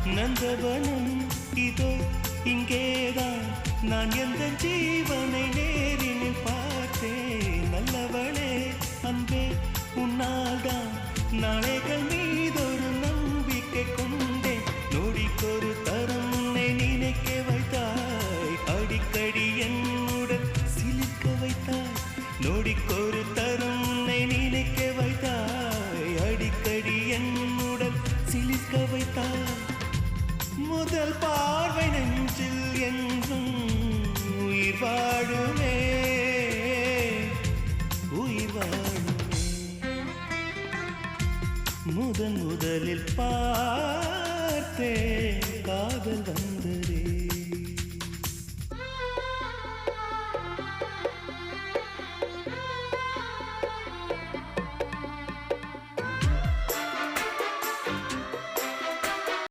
நந்தவனம் இதோ இங்கேதான் நான் எந்த ஜீவனை நேரினில் பார்த்தேன் நல்லவளே அன்பே உன்னால்தான் நாளைகள் மீதொரு நம்பிக்கை கொண்டேன் நொடிக்கொரு தரம் உன்னை நினைக்க வைத்தாய் அடிக்கடி என்னுடன் சிலிர்க்க வைத்தாய் நொடிக்கொரு தரம் உன்னை நினைக்க வைத்தாய் அடிக்கடி என்னுடன் சிலிர்க்க வைத்தாய் முதல் பார்வை நெஞ்சில் என்றும் உயிர் வாழுமே உயிர் வாழுமே முதலில் பார்த்தேன்